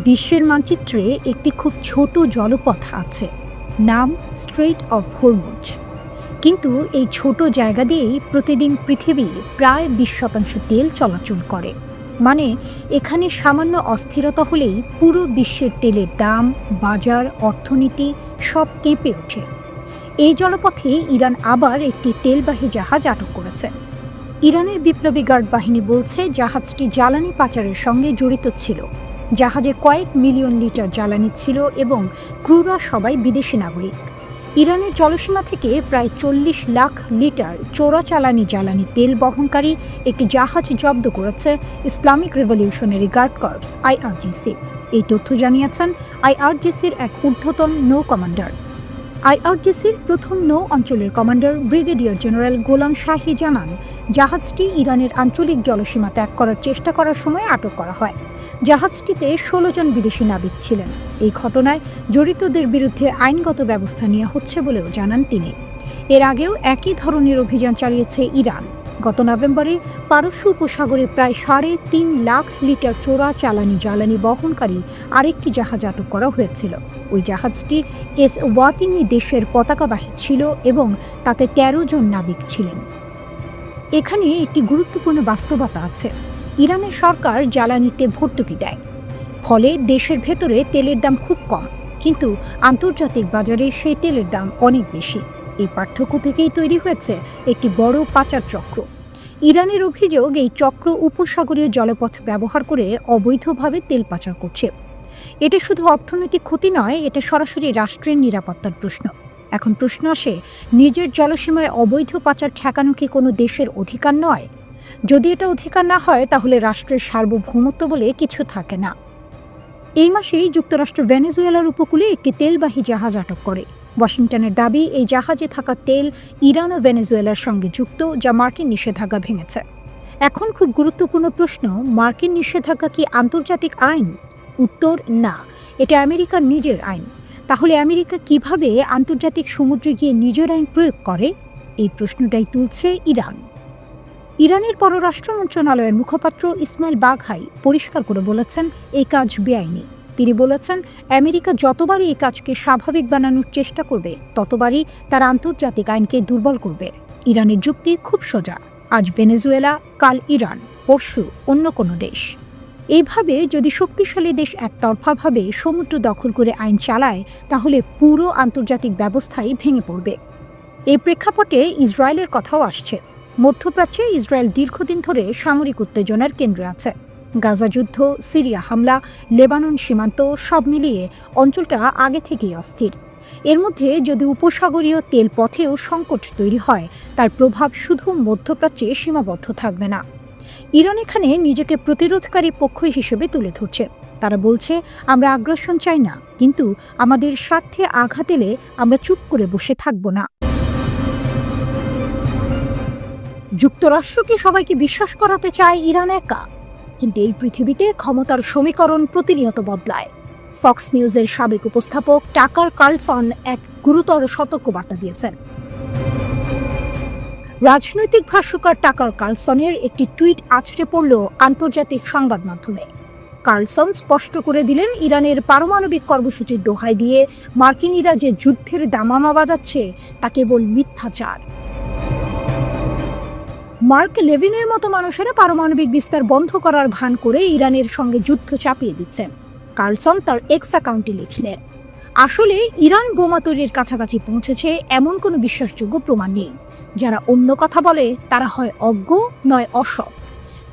বিশ্বের মানচিত্রে একটি খুব ছোট জলপথ আছে, নাম স্ট্রেইট অফ হরমুজ। কিন্তু এই ছোট জায়গা দিয়েই প্রতিদিন পৃথিবীর প্রায় 20% তেল চলাচল করে। মানে এখানে সামান্য অস্থিরতা হলেই পুরো বিশ্বের তেলের দাম, বাজার, অর্থনীতি সব কেঁপে ওঠে। এই জলপথে ইরান আবার একটি তেলবাহী জাহাজ আটক করেছে। ইরানের বিপ্লবী গার্ড বাহিনী বলছে জাহাজটি জ্বালানি পাচারের সঙ্গে জড়িত ছিল। জাহাজে কয়েক মিলিয়ন লিটার জ্বালানি ছিল এবং ক্রুরা সবাই বিদেশি নাগরিক। ইরানের জলসীমা থেকে প্রায় 40 লাখ লিটার চোরাচালানি জ্বালানি তেল বহনকারী একটি জাহাজ জব্দ করেছে Islamic revolutionary guard corps IRGC। এই তথ্য জানিয়েছেন IRGCর এক ঊর্ধ্বতন নৌ কমান্ডার। IRGCর প্রথম নৌ অঞ্চলের কমান্ডার ব্রিগেডিয়ার জেনারেল গোলাম শাহী জানান, জাহাজটি ইরানের আঞ্চলিক জলসীমা ত্যাগ করার চেষ্টা করার সময় আটক করা হয়। জাহাজটিতে 16 জন বিদেশি নাবিক ছিলেন। এই ঘটনায় জড়িতদের বিরুদ্ধে আইনগত ব্যবস্থা নেওয়া হচ্ছে বলেও জানান তিনি। এর আগেও একই ধরনের অভিযান চালিয়েছে ইরান। গত নভেম্বরে পারস্য উপসাগরে প্রায় 3.5 লাখ লিটার চোরা চালানি জ্বালানি বহনকারী আরেকটি জাহাজ আটক করা হয়েছিল। ওই জাহাজটি ওয়াতিনি দেশের পতাকাবাহী ছিল এবং তাতে 13 জন নাবিক ছিলেন। এখানে একটি গুরুত্বপূর্ণ বাস্তবতা আছে। ইরানের সরকার জ্বালানিতে ভর্তুকি দেয়, ফলে দেশের ভেতরে তেলের দাম খুব কম, কিন্তু আন্তর্জাতিক বাজারে সেই তেলের দাম অনেক বেশি। এই পার্থক্য থেকেই তৈরি হয়েছে একটি বড় পাচার চক্র। ইরানের অভিযোগ, এই চক্র উপসাগরীয় জলপথ ব্যবহার করে অবৈধভাবে তেল পাচার করছে। এটা শুধু অর্থনৈতিক ক্ষতি নয়, এটা সরাসরি রাষ্ট্রের নিরাপত্তার প্রশ্ন। এখন প্রশ্ন আসে, নিজের জলসীমায় অবৈধ পাচার ঠেকানো কি কোনো দেশের অধিকার নয়? যদি এটা অধিকার না হয়, তাহলে রাষ্ট্রের সার্বভৌমত্ব বলে কিছু থাকে না। এই মাসেই যুক্তরাষ্ট্র ভেনেজুয়েলার উপকূলে একটি তেলবাহী জাহাজ আটক করে। ওয়াশিংটনের দাবি, এই জাহাজে থাকা তেল ইরান ও ভেনেজুয়েলার সঙ্গে যুক্ত, যা মার্কিন নিষেধাজ্ঞা ভেঙেছে। এখন খুব গুরুত্বপূর্ণ প্রশ্ন, মার্কিন নিষেধাজ্ঞা কি আন্তর্জাতিক আইন? উত্তর না, এটা আমেরিকার নিজের আইন। তাহলে আমেরিকা কিভাবে আন্তর্জাতিক সমুদ্রে গিয়ে নিজের আইন প্রয়োগ করে? এই প্রশ্নটাই তুলছে ইরান। ইরানের পররাষ্ট্র মন্ত্রণালয়ের মুখপাত্র ইসমাইল বাঘাই পরিষ্কার করে বলেছেন, এই কাজ বেআইনি। তিনি বলেছেন, আমেরিকা যতবারই এই কাজকে স্বাভাবিক বানানোর চেষ্টা করবে, ততবারই তার আন্তর্জাতিক আইনকে দুর্বল করবে। ইরানের যুক্তি খুব সোজা, আজ ভেনেজুয়েলা, কাল ইরান, পরশু অন্য কোনো দেশ। এইভাবে যদি শক্তিশালী দেশ একতরফাভাবে সমুদ্র দখল করে আইন চালায়, তাহলে পুরো আন্তর্জাতিক ব্যবস্থাই ভেঙে পড়বে। এই প্রেক্ষাপটে ইসরায়েলের কথাও আসছে। মধ্যপ্রাচ্যে ইসরায়েল দীর্ঘদিন ধরে সামরিক উত্তেজনার কেন্দ্রে আছে। গাজা যুদ্ধ, সিরিয়া হামলা, লেবানন সীমান্ত সব মিলিয়ে অঞ্চলটা আগে থেকেই অস্থির। এর মধ্যে যদি উপসাগরীয় তেল পথেও সংকট তৈরি হয়, তার প্রভাব শুধু মধ্যপ্রাচ্যে সীমাবদ্ধ থাকবে না। ইরান এখানে নিজেকে প্রতিরোধকারী পক্ষ হিসেবে তুলে ধরছে। তারা বলছে, আমরা আগ্রাসন চাই না, কিন্তু আমাদের স্বার্থে আঘাত এলে আমরা চুপ করে বসে থাকব না। যুক্তরাষ্ট্রকে সবাইকে বিশ্বাস করাতে চায় ইরান একা, কিন্তু এই পৃথিবীতে ক্ষমতার সমীকরণ প্রতিনিয়ত বদলায়। ফক্স নিউজের সাবেক উপস্থাপক টাকার কার্লসন এক গুরুতর সতর্কবার্তা দিয়েছেন। রাজনৈতিক ভাষ্যকার টাকার কার্লসনের একটি টুইট আছড়ে পড়ল আন্তর্জাতিক সংবাদ মাধ্যমে। কার্লসন স্পষ্ট করে দিলেন, ইরানের পারমাণবিক কর্মসূচির দোহাই দিয়ে মার্কিনীরা যে যুদ্ধের দামামা বাজাচ্ছে, তা কেবল মিথ্যাচার। মার্ক লেভিনের মতো মানুষেরা পারমাণবিক বিস্তার বন্ধ করার ভান করে ইরানের সঙ্গে যুদ্ধ চাপিয়ে দিচ্ছেন। কার্লসন তার এক্স অ্যাকাউন্টে লিখলেন, আসলে ইরান বোমা তৈরির কাছাকাছি পৌঁছেছে এমন কোনো বিশ্বাসযোগ্য প্রমাণ নেই। যারা অন্য কথা বলে তারা হয় অজ্ঞ, নয় অসৎ।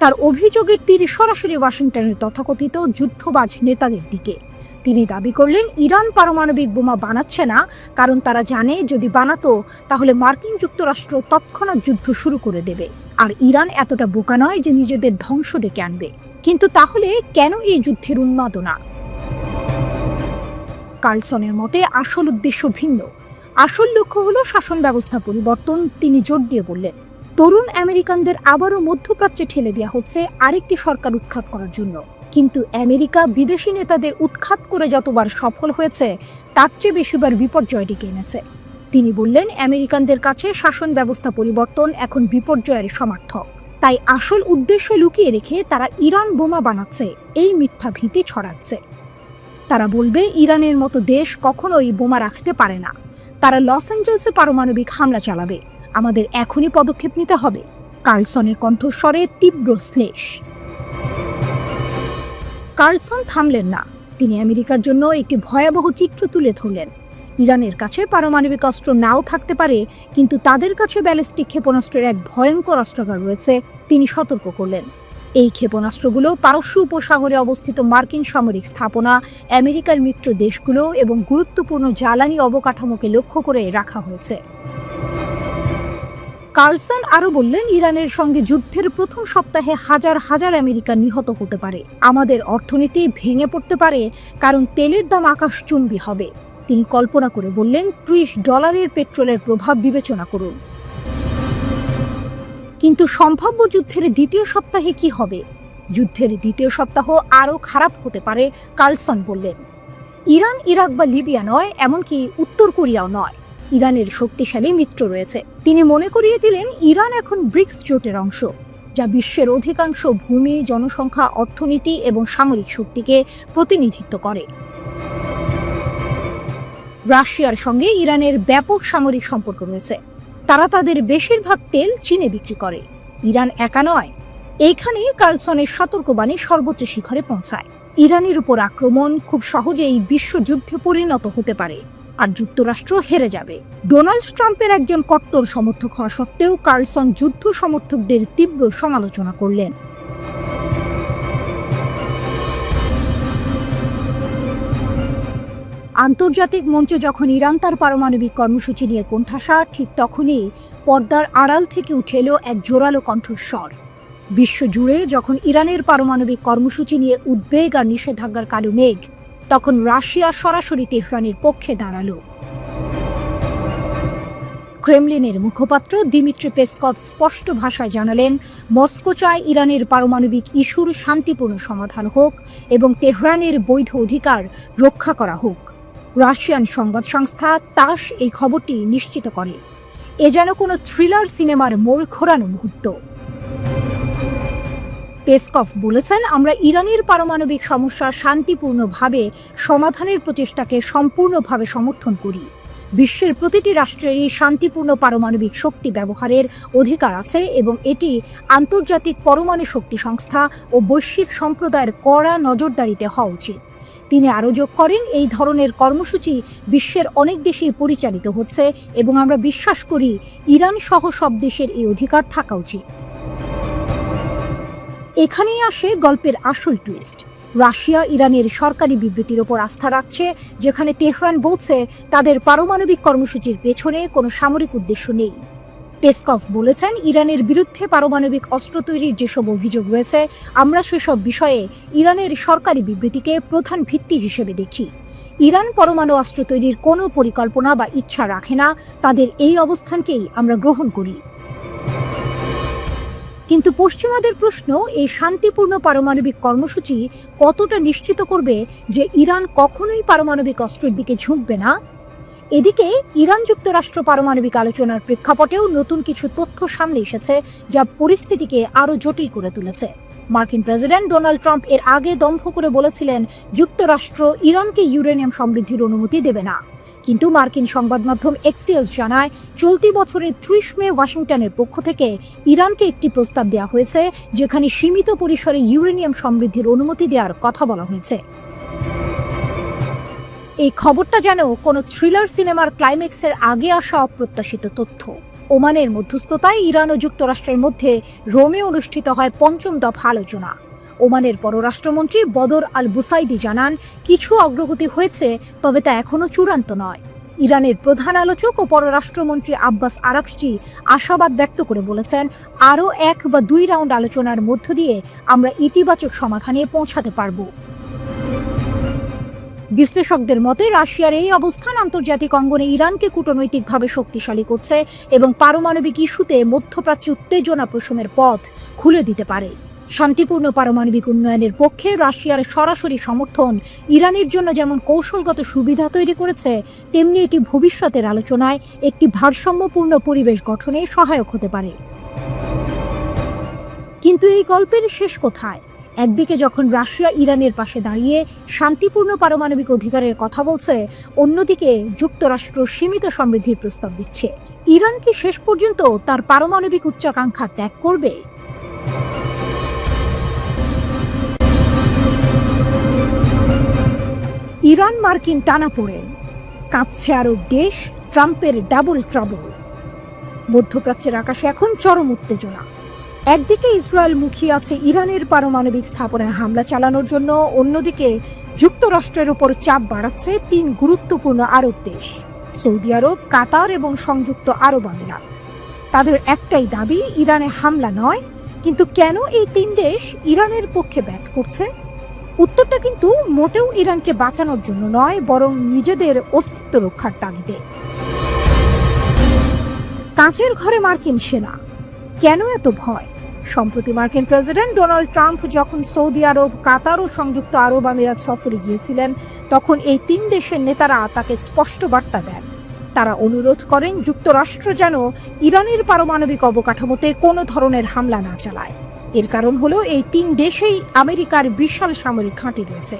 তার অভিযোগের তীর সরাসরি ওয়াশিংটনের তথাকথিত যুদ্ধবাজ নেতাদের দিকে। তিনি দাবি করলেন, ইরান পারমাণবিক বোমা বানাচ্ছে না, কারণ তারা জানে যদি বানাতো তাহলে মার্কিন যুক্তরাষ্ট্র তৎক্ষণাৎ যুদ্ধ শুরু করে দেবে। আর ইরান এতটা বোকা নয় যে নিজেদের ধ্বংস ডেকে আনবে। কিন্তু তাহলে কেন এই যুদ্ধের উন্মাদনা? কার্লসনের মতে আসল উদ্দেশ্য ভিন্ন। আসল লক্ষ্য হলো শাসন ব্যবস্থা পরিবর্তন। তিনি জোর দিয়ে বললেন, তরুণ আমেরিকানদের আবারও মধ্যপ্রাচ্যে ঠেলে দেওয়া হচ্ছে আরেকটি সরকার উৎখাত করার জন্য। কিন্তু আমেরিকা বিদেশি নেতাদের উৎখাত করে যতবার সফল হয়েছে, তার চেয়ে বেশিবার বিপর্যয় ডেকে এনেছে। তিনি বললেন, আমেরিকানদের কাছে শাসন ব্যবস্থা পরিবর্তন এখন বিপর্যয়ের সমার্থক। তাই আসল উদ্দেশ্য লুকিয়ে রেখে তারা ইরান বোমা বানাচ্ছে, এই মিথ্যা ভীতি ছড়াচ্ছে। তারা বলবে ইরানের মতো দেশ কখনোই বোমা রাখতে পারে না। তারা লস অ্যাঞ্জেলসে পারমাণবিক হামলা চালাবে। আমাদের এখনই পদক্ষেপ নিতে হবে। কার্লসনের কণ্ঠস্বরে তীব্র শ্লেষ। কার্লসন থামলেন না। তিনি আমেরিকার জন্য একটি ভয়াবহ চিত্র তুলে ধরলেন। ইরানের কাছে পারমাণবিক অস্ত্র নাও থাকতে পারে, কিন্তু তাদের কাছে ব্যালিস্টিক ক্ষেপণাস্ত্রের এক ভয়ঙ্কর অস্ত্রাগার রয়েছে। তিনি সতর্ক করলেন, এই ক্ষেপণাস্ত্রগুলো পারস্য উপসাগরে অবস্থিত মার্কিন সামরিক স্থাপনা, আমেরিকার মিত্র দেশগুলো এবং গুরুত্বপূর্ণ জ্বালানি অবকাঠামোকে লক্ষ্য করে রাখা হয়েছে। কার্লসন আরও বললেন, ইরানের সঙ্গে যুদ্ধের প্রথম সপ্তাহে হাজার হাজার আমেরিকান নিহত হতে পারে। আমাদের অর্থনীতি ভেঙে পড়তে পারে, কারণ তেলের দাম আকাশচুম্বী হবে। তিনি কল্পনা করে বললেন, $30 পেট্রোলের প্রভাব বিবেচনা করুন। কিন্তু সম্ভাব্য যুদ্ধের দ্বিতীয় সপ্তাহে কি হবে? যুদ্ধের দ্বিতীয় সপ্তাহ আরও খারাপ হতে পারে, কার্লসন বললেন। ইরান ইরাক বা লিবিয়া নয়, এমনকি উত্তর কোরিয়াও নয়। ইরানের শক্তিশালী মিত্র রয়েছে। তিনি মনে করিয়ে দিলেন, ইরান এখন ব্রিক্স জোটের অংশ, যা বিশ্বের অধিকাংশ ভূমি, জনসংখ্যা, অর্থনীতি এবং সামরিক শক্তিকে প্রতিনিধিত্ব করে। রাশিয়ার সঙ্গে ইরানের ব্যাপক সামরিক সম্পর্ক রয়েছে। তারা তাদের বেশিরভাগ তেল চীনে বিক্রি করে। ইরান একা নয়। এইখানেই কার্লসনের সতর্কবাণী সর্বোচ্চ শিখরে পৌঁছায়। ইরানের উপর আক্রমণ খুব সহজেই বিশ্বযুদ্ধে পরিণত হতে পারে, আর যুক্তরাষ্ট্র হেরে যাবে। ডোনাল্ড ট্রাম্পের একজন কট্টর সমর্থক হওয়া সত্ত্বেও কার্লসন যুদ্ধ সমর্থকদের তীব্র সমালোচনা করলেন। আন্তর্জাতিক মঞ্চে যখন ইরান তার পারমাণবিক কর্মসূচি নিয়ে কোণঠাসা, ঠিক তখনই পর্দার আড়াল থেকে উঠে এলো এক জোরালো কণ্ঠস্বর। বিশ্বজুড়ে যখন ইরানের পারমাণবিক কর্মসূচি নিয়ে উদ্বেগ আর নিষেধাজ্ঞার কালো মেঘ, তখন রাশিয়া সরাসরি তেহরানের পক্ষে দাঁড়ালো। ক্রেমলিনের মুখপাত্র দিমিত্রি পেসকভ স্পষ্ট ভাষায় জানালেন, মস্কো চায় ইরানের পারমাণবিক ইস্যুর শান্তিপূর্ণ সমাধান হোক এবং তেহরানের বৈধ অধিকার রক্ষা করা হোক। রাশিয়ান সংবাদ সংস্থা তাস এই খবরটি নিশ্চিত করে। এ যেন কোনো থ্রিলার সিনেমার মোড় ঘোরানো মুহূর্ত। পেসকভ বলেছেন, আমরা ইরানের পারমাণবিক সমস্যা শান্তিপূর্ণভাবে সমাধানের প্রচেষ্টাকে সম্পূর্ণভাবে সমর্থন করি। বিশ্বের প্রতিটি রাষ্ট্রেরই শান্তিপূর্ণ পারমাণবিক শক্তি ব্যবহারের অধিকার আছে এবং এটি আন্তর্জাতিক পরমাণু শক্তি সংস্থা ও বৈশ্বিক সম্প্রদায়ের কড়া নজরদারিতে হওয়া উচিত। তিনি আরও যোগ করেন, এই ধরনের কর্মসূচি বিশ্বের অনেক দেশেই পরিচালিত হচ্ছে এবং আমরা বিশ্বাস করি ইরান সহ সব দেশের এই অধিকার থাকা উচিত। এখানেই আসে গল্পের আসল টুইস্ট। রাশিয়া ইরানের সরকারি বিবৃতির ওপর আস্থা রাখছে, যেখানে তেহরান বলছে তাদের পারমাণবিক কর্মসূচির পেছনে কোনো সামরিক উদ্দেশ্য নেই। পেসকভ বলেছেন, ইরানের বিরুদ্ধে পারমাণবিক অস্ত্র তৈরির যেসব অভিযোগ রয়েছে, আমরা সেসব বিষয়ে ইরানের সরকারি বিবৃতিকে প্রধান ভিত্তি হিসেবে দেখি। ইরান পরমাণু অস্ত্র তৈরির কোনো পরিকল্পনা বা ইচ্ছা রাখে না। তাদের এই অবস্থানকেই আমরা গ্রহণ করি। কিন্তু পশ্চিমাদের প্রশ্ন, এই শান্তিপূর্ণ পারমাণবিক কর্মসূচি কতটা নিশ্চিত করবে যে ইরান কখনোই পারমাণবিক অস্ত্রের দিকে ঝুঁকবে না? এদিকে ইরান যুক্তরাষ্ট্র পারমাণবিক আলোচনার প্রেক্ষাপটেও নতুন কিছু তথ্য সামনে এসেছে, যা পরিস্থিতিকে আরও জটিল করে তুলেছে। মার্কিন প্রেসিডেন্ট ডোনাল্ড ট্রাম্প এর আগে দম্ভ করে বলেছিলেন, যুক্তরাষ্ট্র ইরানকে ইউরেনিয়াম সমৃদ্ধির অনুমতি দেবে না। কিন্তু মার্কিন সংবাদ মাধ্যম এক্সিওস জানায়, চলতি বছরের 30 মে ওয়াশিংটনের পক্ষ থেকে ইরানকে একটি প্রস্তাব দেওয়া হয়েছে, যেখানে সীমিত পরিসরে ইউরেনিয়াম সমৃদ্ধির অনুমতি দেওয়ার কথা বলা হয়েছে। এই খবরটা যেন কোনো থ্রিলার সিনেমার ক্লাইম্যাক্সের আগে আসা অপ্রত্যাশিত তথ্য। ওমানের মধ্যস্থতায় ইরান ও যুক্তরাষ্ট্রের মধ্যে রোমে অনুষ্ঠিত হয় 5ম দফা আলোচনা। ওমানের পররাষ্ট্রমন্ত্রী বদর আল বুসাইদি জানান, কিছু অগ্রগতি হয়েছে, তবে তা এখনও চূড়ান্ত নয়। ইরানের প্রধান আলোচক ও পররাষ্ট্রমন্ত্রী আব্বাস আরাকচি আশাবাদ ব্যক্ত করে বলেছেন, আরও 1 বা 2 রাউন্ড আলোচনার মধ্য দিয়ে আমরা ইতিবাচক সমাধানে পৌঁছাতে পারব। বিশ্লেষকদের মতে রাশিয়ার এই অবস্থান আন্তর্জাতিক অঙ্গনে ইরানকে কূটনৈতিকভাবে শক্তিশালী করছে এবং পারমাণবিক ইস্যুতে মধ্যপ্রাচ্য উত্তেজনা প্রশমের পথ খুলে দিতে পারে। শান্তিপূর্ণ পারমাণবিক উন্নয়নের পক্ষে রাশিয়ার সরাসরি সমর্থন ইরানের জন্য যেমন কৌশলগত সুবিধা তৈরি করেছে, তেমনি এটি ভবিষ্যতের আলোচনায় একটি ভারসাম্যপূর্ণ পরিবেশ গঠনে সহায়ক হতে পারে। কিন্তু এই গল্পের শেষ কোথায়? একদিকে যখন রাশিয়া ইরানের পাশে দাঁড়িয়ে শান্তিপূর্ণ পারমাণবিক অধিকারের কথা বলছে, অন্যদিকে যুক্তরাষ্ট্র সীমিত সমৃদ্ধির প্রস্তাব দিচ্ছে। ইরান কি শেষ পর্যন্ত তার পারমাণবিক উচ্চাকাঙ্ক্ষা ত্যাগ করবে? ইরান মার্কিন টানাপোড়েন, কাঁপছে আরব দেশ, ট্রাম্পের ডাবল ট্রাবল। মধ্যপ্রাচ্যের আকাশে এখন চরম উত্তেজনা। একদিকে ইসরায়েল মুখিয়ে আছে ইরানের পারমাণবিক স্থাপনায় হামলা চালানোর জন্য, অন্যদিকে যুক্তরাষ্ট্রের উপর চাপ বাড়াচ্ছে 3 গুরুত্বপূর্ণ আরব দেশ, সৌদি আরব, কাতার এবং সংযুক্ত আরব আমিরাত। তাদের একটাই দাবি, ইরানে হামলা নয়। কিন্তু কেন এই 3 দেশ ইরানের পক্ষে ব্যাট করছে? উত্তরটা কিন্তু মোটেও ইরানকে বাঁচানোর জন্য নয়, বরং নিজেদের অস্তিত্ব রক্ষার তাগিদে। কাঁচের ঘরে মার্কিন সেনা, কেন এত ভয়? সম্প্রতি মার্কিন প্রেসিডেন্ট ডোনাল্ড ট্রাম্প যখন সৌদি আরব, কাতার ও সংযুক্ত আরব আমিরাত সফরে গিয়েছিলেন, তখন এই 3 দেশের নেতারা তাকে স্পষ্ট বার্তা দেন। তারা অনুরোধ করেন যুক্তরাষ্ট্র যেন ইরানের পারমাণবিক অবকাঠামোতে কোনো ধরনের হামলা না চালায়। এর কারণ হলো এই 3 দেশেই আমেরিকার বিশাল সামরিক ঘাঁটি রয়েছে।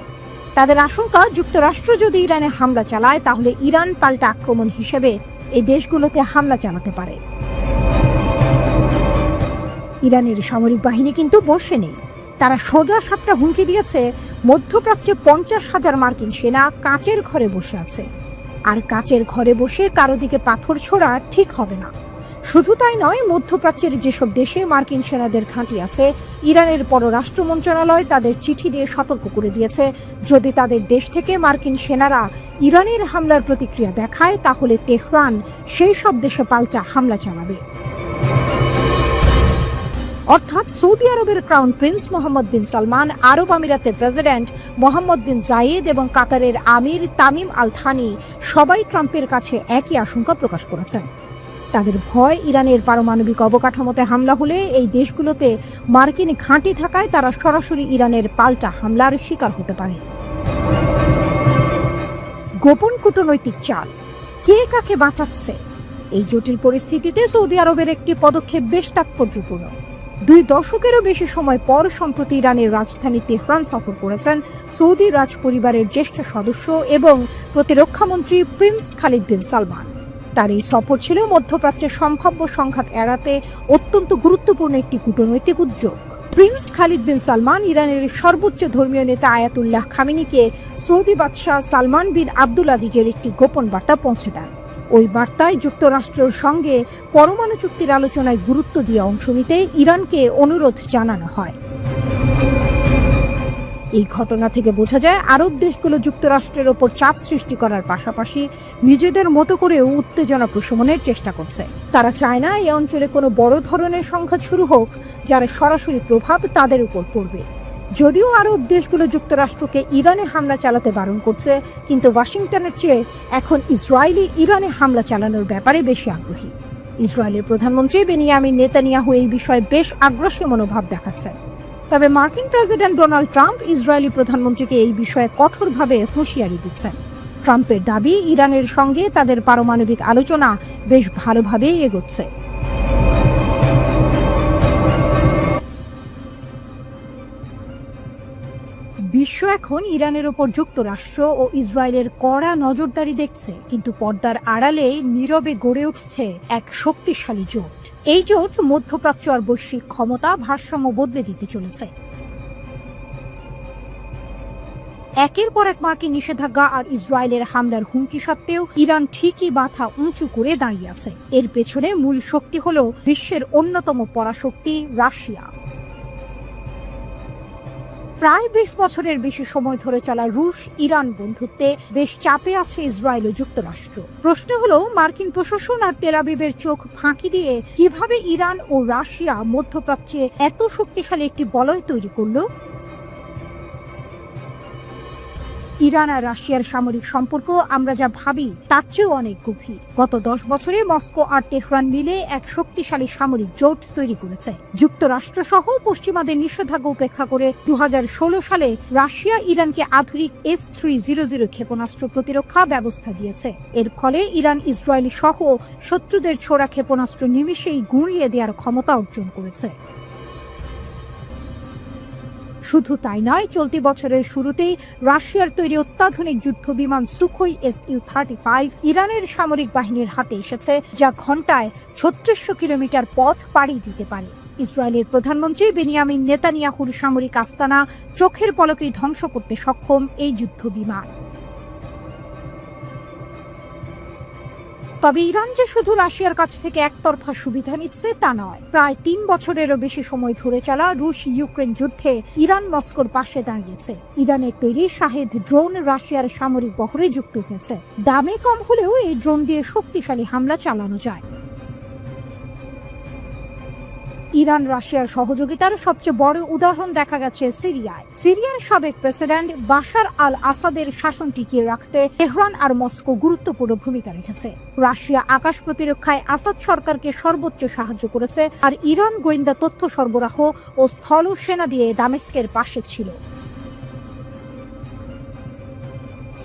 তাদের আশঙ্কা, যুক্তরাষ্ট্র যদি ইরানে হামলা চালায়, তাহলে ইরান পাল্টা আক্রমণ হিসেবে এই দেশগুলোতে হামলা চালাতে পারে। ইরানের সামরিক বাহিনী কিন্তু বসে নেই। তারা সোজা সাপটা হুমকি দিয়েছে, মধ্যপ্রাচ্যে 50,000 মার্কিন সেনা কাঁচের ঘরে বসে আছে, আর কাঁচের ঘরে বসে কারো দিকে পাথর ছোড়া ঠিক হবে না। শুধু তাই নয়, মধ্যপ্রাচ্যের যেসব দেশে মার্কিন সেনাদের ঘাঁটি আছে, ইরানের পররাষ্ট্র মন্ত্রণালয় তাদের চিঠি দিয়ে সতর্ক করে দিয়েছে, যদি তাদের দেশ থেকে মার্কিন সেনারা ইরানের হামলার প্রতিক্রিয়া দেখায়, তাহলে তেহরান সেই সব দেশে পাল্টা হামলা চালাবে। অর্থাৎ সৌদি আরবের ক্রাউন প্রিন্স মোহাম্মদ বিন সালমান, আরব আমিরাতের প্রেসিডেন্ট মোহাম্মদ বিন জায়েদ এবং কাতারের আমির তামিম আল থানি সবাই ট্রাম্পের কাছে একই আশঙ্কা প্রকাশ করেছেন। তাদের ভয়, ইরানের পারমাণবিক অবকাঠামোতে হামলা হলে এই দেশগুলোতে মার্কিন ঘাঁটি থাকায় তারা সরাসরি ইরানের পাল্টা হামলার শিকার হতে পারে। গোপন কূটনৈতিক চাল, কে কাকে বাঁচাচ্ছে? এই জটিল পরিস্থিতিতে সৌদি আরবের একটি পদক্ষেপ বেশ তাৎপর্যপূর্ণ। 2 দশকেরও বেশি সময় পর সম্প্রতি ইরানের রাজধানী তেহরান সফর করেছেন সৌদি রাজ পরিবারের জ্যেষ্ঠ সদস্য এবং প্রতিরক্ষামন্ত্রী প্রিন্স খালিদ বিন সালমান। তার এই সফর ছিল মধ্যপ্রাচ্যের সম্ভাব্য সংঘাত এড়াতে অত্যন্ত গুরুত্বপূর্ণ একটি কূটনৈতিক উদ্যোগ। প্রিন্স খালিদ বিন সালমান ইরানের সর্বোচ্চ ধর্মীয় নেতা আয়াতুল্লাহ খামেনিকে সৌদি বাদশাহ সালমান বিন আব্দুল আজিজের একটি গোপন বার্তা পৌঁছে দেন। ওই বার্তায় যুক্তরাষ্ট্রের সঙ্গে পরমাণু চুক্তির আলোচনায় গুরুত্ব দিয়ে অংশ নিতে ইরানকে অনুরোধ জানানো হয়। এই ঘটনা থেকে বোঝা যায়, আরব দেশগুলো যুক্তরাষ্ট্রের ওপর চাপ সৃষ্টি করার পাশাপাশি নিজেদের মতো করেও উত্তেজনা প্রশমনের চেষ্টা করছে। তারা চায় না এই অঞ্চলে কোনো বড় ধরনের সংঘাত শুরু হোক, যার সরাসরি প্রভাব তাদের উপর পড়বে। যদিও আরব দেশগুলো যুক্তরাষ্ট্রকে ইরানে হামলা চালাতে বারণ করছে, কিন্তু ওয়াশিংটনের চেয়ে এখন ইসরায়েলি ইরানে হামলা চালানোর ব্যাপারে বেশি আগ্রহী। ইসরায়েলের প্রধানমন্ত্রী বেনিয়ামিন নেতানিয়াহু এই বিষয়ে বেশ আগ্রাসী মনোভাব দেখাচ্ছেন। তবে মার্কিন প্রেসিডেন্ট ডোনাল্ড ট্রাম্প ইসরায়েলি প্রধানমন্ত্রীকে এই বিষয়ে কঠোরভাবে হুঁশিয়ারি দিচ্ছেন। ট্রাম্পের দাবি, ইরানের সঙ্গে তাদের পারমাণবিক আলোচনা বেশ ভালোভাবেই এগোচ্ছে। বিশ্ব এখন ইরানের ওপর যুক্তরাষ্ট্র ও ইসরায়েলের কড়া নজরদারি দেখছে, কিন্তু পর্দার আড়ালে নীরবে গড়ে উঠছে এক শক্তিশালী জোট। এই জোট মধ্যপ্রাচ্য আর বৈশ্বিক ক্ষমতা ভারসাম্য বদলে দিতে চলেছে। একের পর এক মার্কিন নিষেধাজ্ঞা আর ইসরায়েলের হামলার হুমকি সত্ত্বেও ইরান ঠিকই মাথা উঁচু করে দাঁড়িয়ে আছে। এর পেছনে মূল শক্তি হল বিশ্বের অন্যতম পরাশক্তি রাশিয়া। প্রায় 20 বছরের বেশি সময় ধরে চলা রুশ ইরান বন্ধুত্বে বেশ চাপে আছে ইসরায়েল ও যুক্তরাষ্ট্র। প্রশ্ন হলো, মার্কিন প্রশাসন আর তেল আবিবের চোখ ফাঁকি দিয়ে কিভাবে ইরান ও রাশিয়া মধ্যপ্রাচ্যে এত শক্তিশালী একটি বলয় তৈরি করলো? ইরান আর রাশিয়ার সামরিক সম্পর্ক আমরা যা ভাবি তার চেয়েও অনেক গভীর। গত 10 বছরে মস্কো আর তেহরান মিলে এক শক্তিশালী সামরিক জোট তৈরি করেছে। যুক্তরাষ্ট্র সহ পশ্চিমাদের নিষেধাজ্ঞা উপেক্ষা করে 2016 সালে রাশিয়া ইরানকে আধুনিক S-300 ক্ষেপণাস্ত্র প্রতিরক্ষা ব্যবস্থা দিয়েছে। এর ফলে ইরান ইসরায়েলি সহ শত্রুদের ছোড়া ক্ষেপণাস্ত্র নিমেষেই গুঁড়িয়ে দেওয়ার ক্ষমতা অর্জন করেছে। শুধু তাই নয়, চলতি বছরের শুরুতেই রাশিয়ার তৈরি অত্যাধুনিক যুদ্ধ বিমান সুখোই Su-35 ইরানের সামরিক বাহিনীর হাতে এসেছে, যা ঘন্টায় ৩৬০০ কিলোমিটার পথ পাড়ি দিতে পারে। ইসরায়েলের প্রধানমন্ত্রী বেনিয়ামিন নেতানিয়াহুর সামরিক আস্তানা চোখের পলকেই ধ্বংস করতে সক্ষম এই যুদ্ধ বিমান। তবে ইরান যে শুধু রাশিয়ার কাছ থেকে একতরফা সুবিধা নিচ্ছে তা নয়। প্রায় ৩ বছরেরও বেশি সময় ধরে চলা রুশ ইউক্রেন যুদ্ধে ইরান মস্কোর পাশে দাঁড়িয়েছে। ইরানের তৈরি শাহেদ ড্রোন রাশিয়ার সামরিক বহরে যুক্ত হয়েছে। দামে কম হলেও এই ড্রোন দিয়ে শক্তিশালী হামলা চালানো যায়। ইরান রাশিয়ার সহযোগিতার সবচেয়ে বড় উদাহরণ দেখা গেছে সিরিয়ায়। সিরিয়ার সাবেক প্রেসিডেন্ট বাশার আল আসাদের শাসন টিকিয়ে রাখতে তেহরান আর মস্কো গুরুত্বপূর্ণ ভূমিকা রেখেছে। রাশিয়া আকাশ প্রতিরক্ষায় আসাদ সরকারকে সর্বোচ্চ সাহায্য করেছে, আর ইরান গোয়েন্দা তথ্য সরবরাহ ও স্থল সেনা দিয়ে দামেস্কের পাশে ছিল।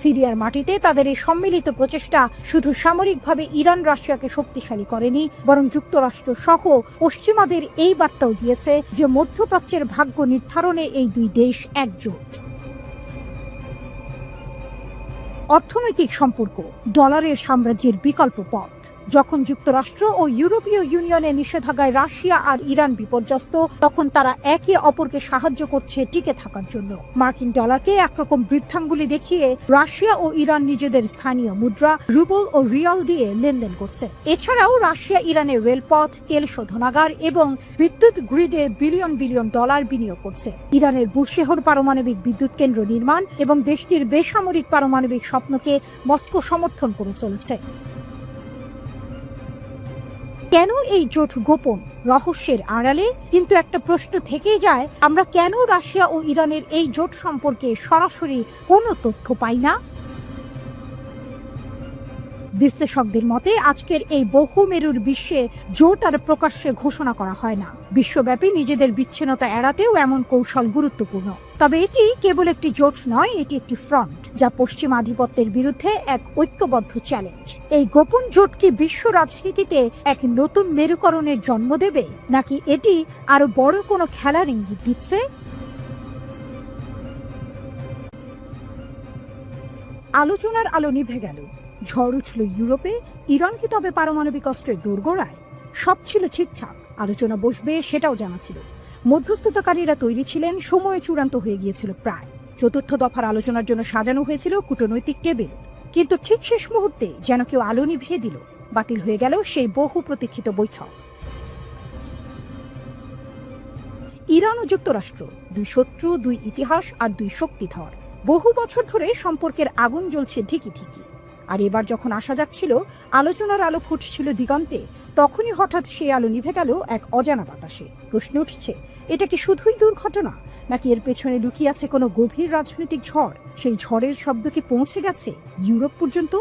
সিরিয়ার মাটিতে তাদের এই সম্মিলিত প্রচেষ্টা শুধু সামরিকভাবে ইরান রাশিয়াকে শক্তিশালী করেনি, বরং যুক্তরাষ্ট্র সহ পশ্চিমাদের এই বার্তাও দিয়েছে যে মধ্যপ্রাচ্যের ভাগ্য নির্ধারণে এই দুই দেশ একজোট। অর্থনৈতিক সম্পর্ক, ডলারের সাম্রাজ্যের বিকল্প পথ। যখন যুক্তরাষ্ট্র ও ইউরোপীয় ইউনিয়নের নিষেধাজ্ঞায় রাশিয়া আর ইরান বিপর্যস্ত, তখন তারা একে অপরকে সাহায্য করছে টিকে থাকার জন্য। মার্কিন ডলারকে একরকম বৃদ্ধাঙ্গুলি দেখিয়ে রাশিয়া ও ইরান নিজেদের স্থানীয় মুদ্রা রুবল ও রিয়াল দিয়ে লেনদেন করছে। এছাড়াও রাশিয়া ইরানের রেলপথ, তেল শোধনাগার এবং বিদ্যুৎ গ্রিডে বিলিয়ন বিলিয়ন ডলার বিনিয়োগ করছে। ইরানের বুশেহর পারমাণবিক বিদ্যুৎ কেন্দ্র নির্মাণ এবং দেশটির বেসামরিক পারমাণবিক স্বপ্নকে মস্কো সমর্থন করে চলেছে। কেন এই জোট গোপন, রহস্যের আড়ালে? কিন্তু একটা প্রশ্ন থেকেই যায়, আমরা কেন রাশিয়া ও ইরানের এই জোট সম্পর্কে সরাসরি কোনো তথ্য পাই না? বিশ্লেষকদের মতে আজকের এই বহুমেরুর বিশ্বে জোট আর প্রকাশ্যে ঘোষণা করা হয় না। বিশ্বব্যাপী নিজেদের বিচ্ছিন্নতা এড়াতেও এমন কৌশল গুরুত্বপূর্ণ। তবে এটি কেবল একটি জোট নয়, এটি একটি ফ্রন্ট, যা পশ্চিম আধিপত্যের বিরুদ্ধে এক ঐক্যবদ্ধ চ্যালেঞ্জ। এই গোপন জোট কি বিশ্ব রাজনীতিতে এক নতুন মেরুকরণের জন্ম দেবে, নাকি এটি আরো বড় কোনো খেলার ইঙ্গিত দিচ্ছে? আলোচনার আলো নিভে গেল, ঝড় উঠল ইউরোপে। ইরান কি তবে পারমাণবিক অস্ত্রের দোরগোড়ায়? সব ছিল ঠিকঠাক, আলোচনা বসবে সেটাও জানা ছিল। মধ্যস্থতাকারীরা তৈরি ছিলেন, সময় চূড়ান্ত হয়ে গিয়েছিল প্রায়। চতুর্থ দফার আলোচনার জন্য সাজানো হয়েছিল কূটনৈতিক টেবিল। কিন্তু ঠিক শেষ মুহূর্তে যেন কেউ আলো নিভিয়ে দিল। বাতিল হয়ে গেল সেই বহু প্রতীক্ষিত বৈঠক। ইরান ও যুক্তরাষ্ট্র, দুই শত্রু, দুই ইতিহাস আর দুই শক্তিধর। বহু বছর ধরে সম্পর্কের আগুন জ্বলছে ধিকি ধিকি। আর এবার যখন আসা যাচ্ছিল, আলোচনার আলো ফুটছিল দিগন্তে, তখনই হঠাৎ সেই আলো নিভে গেল এক অজানা বাতাসে। প্রশ্ন উঠছে, এটা কি শুধুই দুর্ঘটনা, নাকি এর পেছনে লুকিয়ে আছে কোনো গভীর রাজনৈতিক ঝড়? সেই ঝড়ের শব্দ কি পৌঁছে গেছে ইউরোপ পর্যন্ত?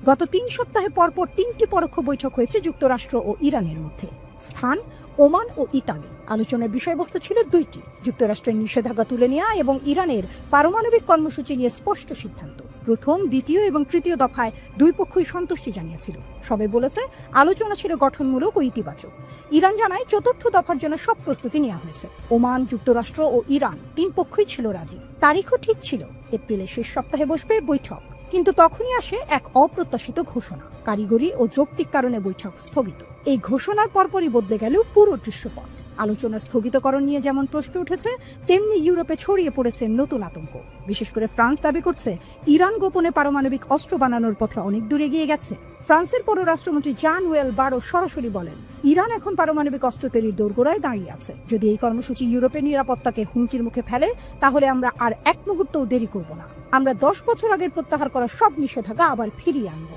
গত ৩ সপ্তাহে পরপর ৩টি পরোক্ষ বৈঠক হয়েছে যুক্তরাষ্ট্র ও ইরানের মধ্যে। স্থান ওমান ও ইতালি। আলোচনার বিষয়বস্তু ছিল দুইটি: যুক্তরাষ্ট্রের নিষেধাজ্ঞা তুলে নেওয়া এবং ইরানের পারমাণবিক কর্মসূচি নিয়ে স্পষ্ট সিদ্ধান্ত। প্রথম, দ্বিতীয় এবং তৃতীয় দফায় দুই পক্ষই সন্তুষ্টি জানিয়েছিল। সবাই বলেছে আলোচনা ছিল গঠনমূলক ও ইতিবাচক। ইরান জানায় চতুর্থ দফার জন্য সব প্রস্তুতি নেওয়া হয়েছে। ওমান, যুক্তরাষ্ট্র ও ইরান ৩ পক্ষই ছিল রাজি। তারিখও ঠিক ছিল, এপ্রিলের শেষ সপ্তাহে বসবে বৈঠক। কিন্তু তখনই আসে এক অপ্রত্যাশিত ঘোষণা। কারিগরি ও যৌক্তিক কারণে বৈঠক স্থগিত। এই ঘোষণার পরপরই বদলে গেল পুরো দৃশ্যপট। আলোচনা স্থগিতকরণ নিয়ে যেমন প্রশ্ন উঠেছে, তেমনি ইউরোপে ছড়িয়ে পড়েছে নতুন আতঙ্ক। বিশেষ করে ফ্রান্স দাবি করছে ইরান গোপনে পারমাণবিক অস্ত্র বানানোর পথে অনেক দূরে এগিয়ে গেছে। ফ্রান্সের পররাষ্ট্রমন্ত্রী জান-নোয়েল বারো সরাসরি বলেন, ইরান এখন পারমাণবিক অস্ত্র তৈরির দোরগোড়ায় দাঁড়িয়ে আছে। যদি এই কর্মসূচি ইউরোপের নিরাপত্তাকে হুমকির মুখে ফেলে, তাহলে আমরা আর এক মুহূর্তও দেরি করব না। আমরা 10 বছর আগের প্রত্যাহার করা সব নিষেধাজ্ঞা আবার ফিরিয়ে আনব।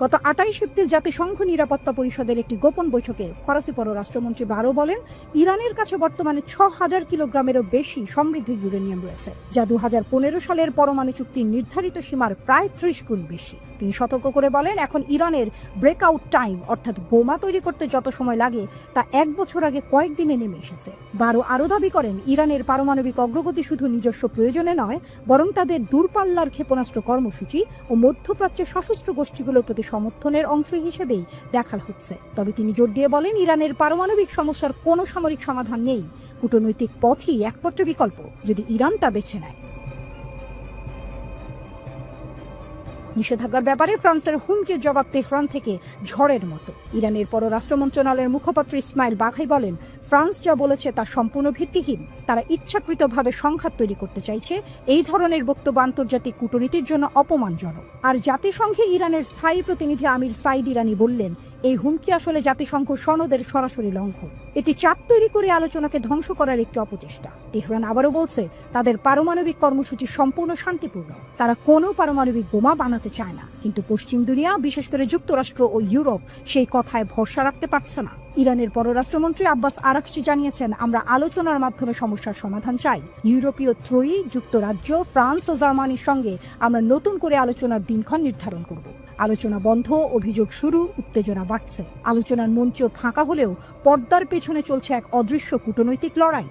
গত 28 এপ্রিল জাতিসংঘ নিরাপত্তা পরিষদের একটি গোপন বৈঠকে ফরাসি পররাষ্ট্রমন্ত্রী বারো বলেন, ইরানের কাছে বর্তমানে 6000 কিলোগ্রামেরও বেশি সমৃদ্ধ ইউরেনিয়াম রয়েছে, যা 2015 সালের পরমাণু চুক্তির নির্ধারিত সীমার প্রায় 30 গুণ বেশি। তিনি সতর্ক করে বলেন, এখন ইরানের ব্রেকআউট টাইম, অর্থাৎ বোমা তৈরি করতে যত সময় লাগে তা 1 বছর আগে কয়েকদিনে নেমে এসেছে। বারো আরও দাবি করেন, ইরানের পারমাণবিক অগ্রগতি শুধু নিজস্ব প্রয়োজনে নয়, বরং তাদের দূরপাল্লার ক্ষেপণাস্ত্র কর্মসূচি ও মধ্যপ্রাচ্যের সশস্ত্র গোষ্ঠীগুলোর প্রতি সমর্থনের অংশ হিসেবেই দেখা হচ্ছে। তবে তিনি জোর দিয়ে বলেন, ইরানের পারমাণবিক সমস্যার কোনো সামরিক সমাধান নেই, কূটনৈতিক পথই একমাত্র বিকল্প যদি ইরান তা বেছে নেয়। নিষেধাজ্ঞার ব্যাপারে ফ্রান্সের হুমকির জবাব তেহরান থেকে ঝড়ের মতো। ইরানের পররাষ্ট্র মন্ত্রণালয়ের মুখপাত্র ইসমাইল বাঘাই বলেন, ফ্রান্স যা বলেছে তা সম্পূর্ণ ভিত্তিহীন। তারা ইচ্ছাকৃতভাবে সংঘাত তৈরি করতে চাইছে। এই ধরনের বক্তব্য আন্তর্জাতিক কূটনীতির জন্য অপমানজনক। আর জাতিসংঘে ইরানের স্থায়ী প্রতিনিধি আমির সাইদ ইরানি বললেন, এই হুমকি আসলে জাতিসংঘ সনদের সরাসরি লঙ্ঘন। এটি চাপ তৈরি করে আলোচনাকে ধ্বংস করার একটি অপচেষ্টা। তেহরান আবারও বলছে, তাদের পারমাণবিক কর্মসূচি সম্পূর্ণ শান্তিপূর্ণ। তারা কোনো পারমাণবিক বোমা বানাতে চায় না। কিন্তু পশ্চিম দুনিয়া, বিশেষ করে যুক্তরাষ্ট্র ও ইউরোপ, সেই কথায় ভরসা রাখতে পারছে না। ইরানের পররাষ্ট্রমন্ত্রী আব্বাস আরাকচি জানিয়েছেন, আমরা আলোচনার মাধ্যমে সমস্যার সমাধান চাই। ইউরোপীয় ত্রয়ী, যুক্তরাজ্য, ফ্রান্স ও জার্মানির সঙ্গে আমরা নতুন করে আলোচনার দিনক্ষণ নির্ধারণ করব। আলোচনা বন্ধ, অভিযোগ শুরু, উত্তেজনা বাড়ছে। আলোচনার মঞ্চ ফাঁকা হলেও পর্দার পেছনে চলছে এক অদৃশ্য কূটনৈতিক লড়াই।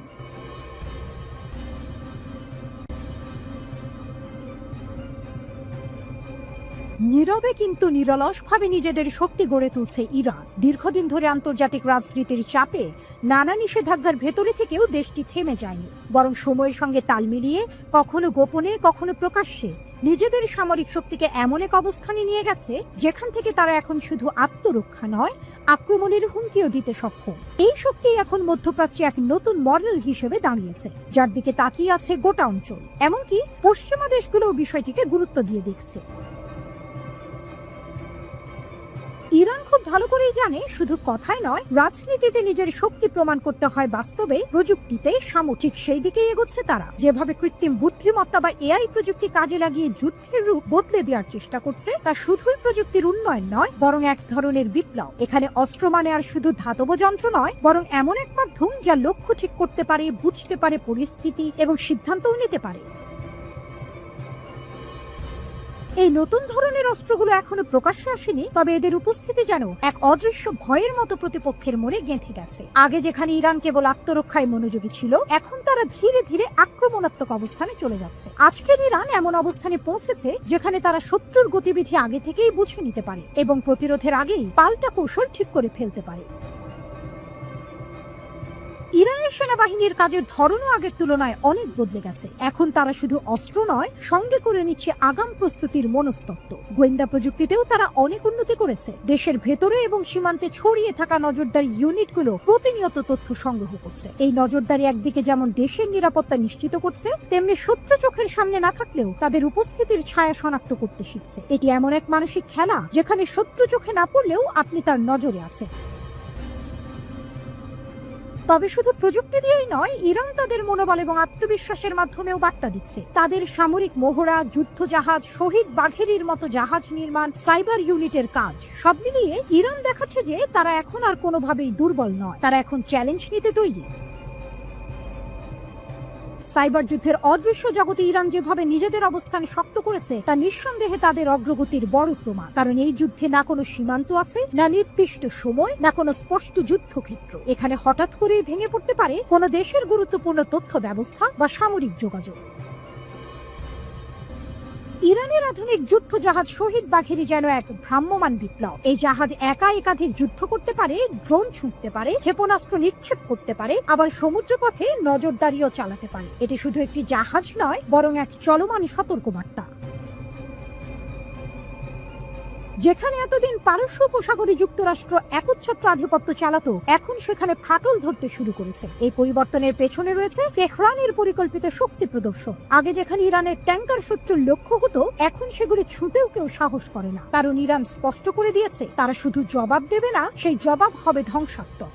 নীরবে কিন্তু নিরলসভাবে নিজেদের শক্তি গড়ে তুলছে ইরান। দীর্ঘদিন ধরে আন্তর্জাতিক রাজনীতির চাপে নানা নিষেধাজ্ঞার ভেতরে থেকেও দেশটি থেমে যায়নি, বরং সময়ের সঙ্গে তাল মিলিয়ে কখনো গোপনে, কখনো প্রকাশ্যে নিজেদের সামরিক শক্তিকে এমন এক অবস্থানে নিয়ে গেছে যেখান থেকে তারা এখন শুধু আত্মরক্ষা নয়, আক্রমণের হুমকিও দিতে সক্ষম। এই শক্তি এখন মধ্যপ্রাচ্যে এক নতুন মডেল হিসেবে দাঁড়িয়েছে, যার দিকে তাকিয়ে আছে গোটা অঞ্চল। এমনকি পশ্চিমা দেশগুলোও বিষয়টিকে গুরুত্ব দিয়ে দেখছে। ইরান খুব ভালো করেই জানে, শুধু কথায় নয়, রাজনীতিতে নিজের শক্তি প্রমাণ করতে হয় বাস্তবে, প্রযুক্তিতে সামরিক সেই দিকেই এগোচ্ছে তারা। যেভাবে কৃত্রিম বুদ্ধিমত্তা বা এআই প্রযুক্তি কাজে লাগিয়ে যুদ্ধের রূপ বদলে দেওয়ার চেষ্টা করছে, তা শুধুই প্রযুক্তির উন্নয়ন নয়, বরং এক ধরনের বিপ্লব। এখানে অস্ত্র মানে আর শুধু ধাতব যন্ত্র নয়, বরং এমন এক মাধ্যম যা লক্ষ্য ঠিক করতে পারে, বুঝতে পারে পরিস্থিতি এবং সিদ্ধান্তও নিতে পারে। এই নতুন ধরনের অস্ত্রগুলো এখনো প্রকাশ্যে আসেনি, তবে এদের উপস্থিতি যেন এক অদৃশ্য ভয়ের মতো প্রতিপক্ষের মনে গেঁথে গেছে। আগে যেখানে ইরান কেবল আত্মরক্ষায় মনোযোগী ছিল, এখন তারা ধীরে ধীরে আক্রমণাত্মক অবস্থানে চলে যাচ্ছে। আজকের ইরান এমন অবস্থানে পৌঁছেছে যেখানে তারা শত্রুর গতিবিধি আগে থেকেই বুঝে নিতে পারে এবং প্রতিরোধের আগেই পাল্টা কৌশল ঠিক করে ফেলতে পারে। ইরানের সেনাবাহিনীর কাজের ধরনও আগের তুলনায় অনেক বদলে গেছে। এখন তারা শুধু অস্ত্র নয়, সঙ্গে করে নিচ্ছে আগাম প্রস্তুতির মনস্তত্ত্ব। গোয়েন্দা প্রযুক্তিতেও তারা অনেক উন্নতি করেছে। দেশের ভেতরে এবং সীমান্তে ছড়িয়ে থাকা নজরদারি ইউনিটগুলো প্রতিনিয়ত তথ্য সংগ্রহ করছে। এই নজরদারি একদিকে যেমন দেশের নিরাপত্তা নিশ্চিত করছে, তেমনি শত্রু চোখের সামনে না থাকলেও তাদের উপস্থিতির ছায়া শনাক্ত করতে শিখছে। এটি এমন এক মানসিক খেলা যেখানে শত্রু চোখে না পড়লেও আপনি তার নজরে আছেন। তবে শুধু প্রযুক্তি দিয়েই নয়, ইরান তাদের মনোবল এবং আত্মবিশ্বাসের মাধ্যমেও বার্তা দিচ্ছে। তাদের সামরিক মহড়া, যুদ্ধজাহাজ, শহীদ বাঘেরির মতো জাহাজ নির্মাণ, সাইবার ইউনিটের কাজ, সব মিলিয়ে ইরান দেখাচ্ছে যে তারা এখন আর কোনোভাবেই দুর্বল নয়, তারা এখন চ্যালেঞ্জ নিতে তৈরি। সাইবার যুদ্ধের অদৃশ্য জগতে ইরান যেভাবে নিজেদের অবস্থান শক্ত করেছে, তা নিঃসন্দেহে তাদের অগ্রগতির বড় প্রমাণ। কারণ এই যুদ্ধে না কোনো সীমান্ত আছে, না নির্দিষ্ট সময়, না কোনো স্পষ্ট যুদ্ধক্ষেত্র। এখানে হঠাৎ করেই ভেঙে পড়তে পারে কোনো দেশের গুরুত্বপূর্ণ তথ্য ব্যবস্থা বা সামরিক যোগাযোগ। ইরানের আধুনিক যুদ্ধ জাহাজ শহীদ বাঘেরি যেন এক ভ্রাম্যমান বিপ্লব। এই জাহাজ একা একাধিক যুদ্ধ করতে পারে, ড্রোন ছুঁড়তে পারে, ক্ষেপণাস্ত্র নিক্ষেপ করতে পারে, আবার সমুদ্রপথে নজরদারিও চালাতে পারে। এটি শুধু একটি জাহাজ নয়, বরং এক চলমান সতর্কবার্তা। যেখানে এতদিন পারস্য উপসাগরে যুক্তরাষ্ট্র একচ্ছত্র আধিপত্য চালাতো, এখন সেখানে ফাটল ধরতে শুরু করেছে। এই পরিবর্তনের পেছনে রয়েছে তেহরানের পরিকল্পিত শক্তি প্রদর্শন। আগে যেখানে ইরানের ট্যাঙ্কার শত্রুর লক্ষ্য হতো, এখন সেগুলি ছুঁতেও কেউ সাহস করে না। কারণ ইরান স্পষ্ট করে দিয়েছে, তারা শুধু জবাব দেবে না, সেই জবাব হবে ধ্বংসাত্মক।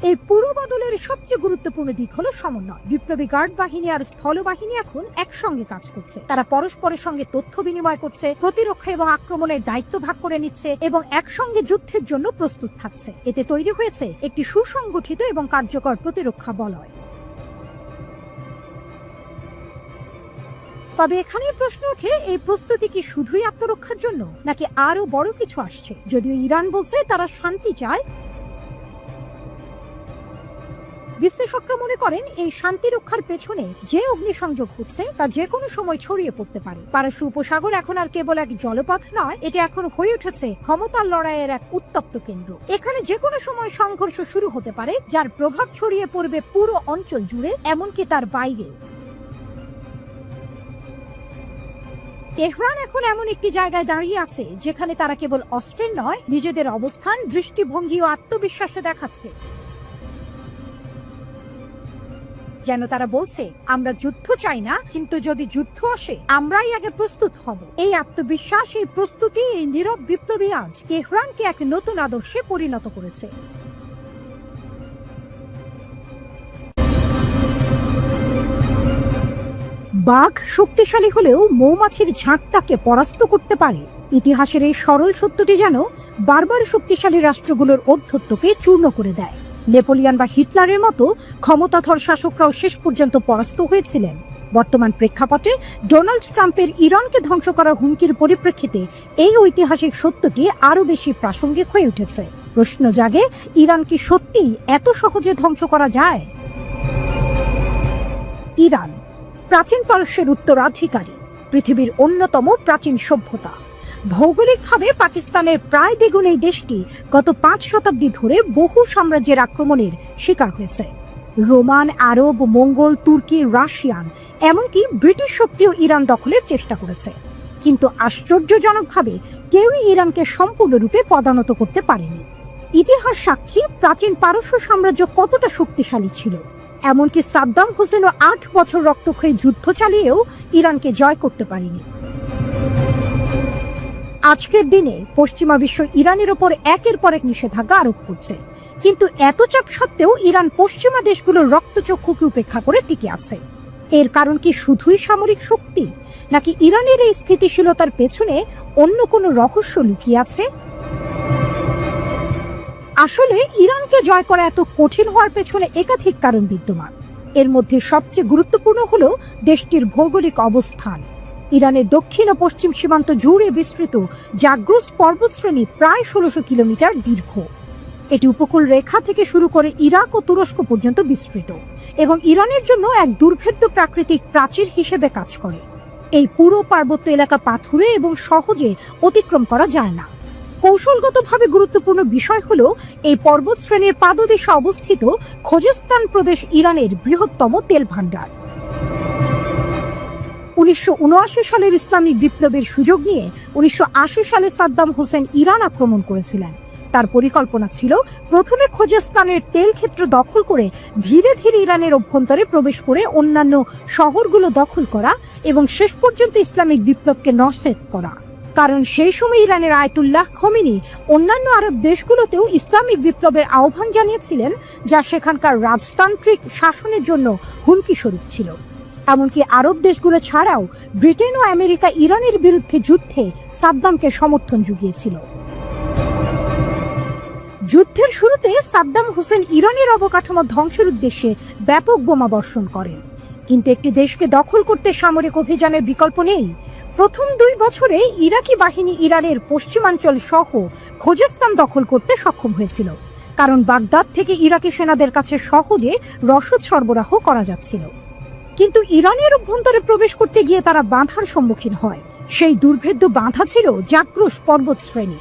এই পুরো বদলের সবচেয়ে গুরুত্বপূর্ণ দিক হলো সমন্বয়। বিপ্লবী গার্ড বাহিনী আর স্থলবাহিনী এখন একসঙ্গে কাজ করছে। তারা পরস্পরের সঙ্গে তথ্য বিনিময় করছে, প্রতিরক্ষা এবং আক্রমণের দায়িত্ব ভাগ করে নিচ্ছে এবং একসঙ্গে যুদ্ধের জন্য প্রস্তুত থাকছে। এতে তৈরি হয়েছে একটি সুসংগঠিত এবং কার্যকর প্রতিরক্ষা বলয়। তবে এখানে প্রশ্ন ওঠে, এই প্রস্তুতি কি শুধুই আত্মরক্ষার জন্য, নাকি আরো বড় কিছু আসছে? যদিও ইরান বলছে তারা শান্তি চায়, বিশ্লেষকরা মনে করেন এই শান্তি রক্ষার পেছনে যে অগ্নিসংযোগ হচ্ছে তা যে কোনো সময় ছড়িয়ে পড়তে পারে। পারস্য উপসাগর এখন আর কেবল এক জলপথ নয়, এটা এখন হয়ে উঠেছে ক্ষমতার লড়াইয়ের এক উত্তপ্ত কেন্দ্র। এখানে যে কোনো সময় সংঘর্ষ শুরু হতে পারে, যার প্রভাব ছড়িয়ে পড়বে পুরো অঞ্চল জুড়ে, এমনকি তার বাইরে। তেহরান এখন এমন একটি জায়গায় দাঁড়িয়ে আছে যেখানে তারা কেবল অস্ত্রের নয়, নিজেদের অবস্থান, দৃষ্টিভঙ্গি ও আত্মবিশ্বাসে দেখাচ্ছে। যেন তারা বলছে, আমরা যুদ্ধ চাই না, কিন্তু যদি যুদ্ধ আসে আমরাই আগে প্রস্তুত হব। এই আত্মবিশ্বাস, এই প্রস্তুতি, এই নীরব বিপ্লবী আজ তেহরানকে এক নতুন আদর্শে পরিণত করেছে। বাঘ শক্তিশালী হলেও মৌমাছির ঝাঁকটাকে পরাস্ত করতে পারে। ইতিহাসের এই সরল সত্যটি যেন বারবার শক্তিশালী রাষ্ট্রগুলোর ঔদ্ধত্যকে চূর্ণ করে দেয়। নেপোলিয়ন বা হিটলারের মতো ক্ষমতাধর শাসকরাও শেষ পর্যন্ত পরাস্ত হয়েছিলেন। বর্তমান প্রেক্ষাপটে ডোনাল্ড ট্রাম্পের ইরানকে ধ্বংস করার হুমকির পরিপ্রেক্ষিতে এই ঐতিহাসিক সত্যটি আরও বেশি প্রাসঙ্গিক হয়ে উঠেছে। প্রশ্ন জাগে, ইরান কি সত্যিই এত সহজে ধ্বংস করা যায়? ইরান প্রাচীন পারস্যের উত্তরাধিকারী, পৃথিবীর অন্যতম প্রাচীন সভ্যতা। ভৌগোলিকভাবে পাকিস্তানের প্রায় দ্বিগুণ এই দেশটি গত 5 শতাব্দী ধরে বহু সাম্রাজ্যের আক্রমণের শিকার হয়েছে। রোমান, আরব, মঙ্গল, তুর্কি, রাশিয়ান, এমনকি ব্রিটিশ শক্তিও ইরান দখলের চেষ্টা করেছে। কিন্তু আশ্চর্যজনকভাবে কেউই ইরানকে সম্পূর্ণরূপে পদানত করতে পারেনি। ইতিহাস সাক্ষী প্রাচীন পারস্য সাম্রাজ্য কতটা শক্তিশালী ছিল। এমনকি সাদ্দাম হোসেনও 8 বছর রক্তক্ষয়ী যুদ্ধ চালিয়েও ইরানকে জয় করতে পারেনি। আজকের দিনে পশ্চিমা বিশ্ব ইরানের ওপর একের পর এক নিষেধাজ্ঞা আরোপ করছে, কিন্তু এত চাপ সত্ত্বেও ইরান পশ্চিমা দেশগুলোর রক্তচক্ষুকে উপেক্ষা করে টিকে আছে। এর কারণ কি শুধুই সামরিক শক্তি, নাকি ইরানের এই স্থিতিশীলতার পেছনে অন্য কোনো রহস্য লুকিয়ে আছে? আসলে ইরানকে জয় করা এত কঠিন হওয়ার পেছনে একাধিক কারণ বিদ্যমান। এর মধ্যে সবচেয়ে গুরুত্বপূর্ণ হলো দেশটির ভৌগোলিক অবস্থান। ইরানের দক্ষিণ ও পশ্চিম সীমান্ত জুড়ে বিস্তৃত জাগ্রস পর্বতশ্রেণী প্রায় 1600 কিলোমিটার দীর্ঘ। এটি উপকূল রেখা থেকে শুরু করে ইরাক ও তুরস্ক পর্যন্ত বিস্তৃত এবং ইরানের জন্য এক দুর্ভেদ্য প্রাকৃতিক প্রাচীর হিসেবে কাজ করে। এই পুরো পার্বত্য এলাকা পাথুরে এবং সহজে অতিক্রম করা যায় না। কৌশলগতভাবে গুরুত্বপূর্ণ বিষয় হলো এই পর্বতশ্রেণীর পাদদেশে অবস্থিত খোজেস্তান প্রদেশ ইরানের বৃহত্তম তেল ভাণ্ডার। 1979 সালের ইসলামিক বিপ্লবের সুযোগ নিয়ে 1980 সালে সাদ্দাম হোসেন ইরান আক্রমণ করেছিলেন। তার পরিকল্পনা ছিল প্রথমে খোজেস্তানের তেল ক্ষেত্র দখল করে ধীরে ধীরে ইরানের অভ্যন্তরে প্রবেশ করে অন্যান্য শহরগুলো দখল করা এবং শেষ পর্যন্ত ইসলামিক বিপ্লবকে নস্যাৎ করা। কারণ সেই সময় ইরানের আয়াতুল্লাহ খোমেনি অন্যান্য আরব দেশগুলোতেও ইসলামিক বিপ্লবের আহ্বান জানিয়েছিলেন, যা সেখানকার রাজতান্ত্রিক শাসনের জন্য হুমকি স্বরূপ ছিল। এমনকি আরব দেশগুলো ছাড়াও ব্রিটেন ও আমেরিকা ইরানের বিরুদ্ধে যুদ্ধে সাদ্দামকে সমর্থন জুগিয়েছিল। যুদ্ধের শুরুতে সাদ্দাম হোসেন ইরানের অবকাঠামো ধ্বংসের উদ্দেশ্যে ব্যাপক বোমা বর্ষণ করেন, কিন্তু একটি দেশকে দখল করতে সামরিক অভিযানের বিকল্প নেই। প্রথম 2 বছরে ইরাকি বাহিনী ইরানের পশ্চিমাঞ্চল সহ খোজেস্তান দখল করতে সক্ষম হয়েছিল, কারণ বাগদাদ থেকে ইরাকি সেনাদের কাছে সহজে রসদ সরবরাহ করা যাচ্ছিল। কিন্তু ইরানের অভ্যন্তরে প্রবেশ করতে গিয়ে তারা বাধার সম্মুখীন হয়। সেই দুর্ভেদ্য বাধা ছিল জাগ্রস পর্বত শ্রেণী।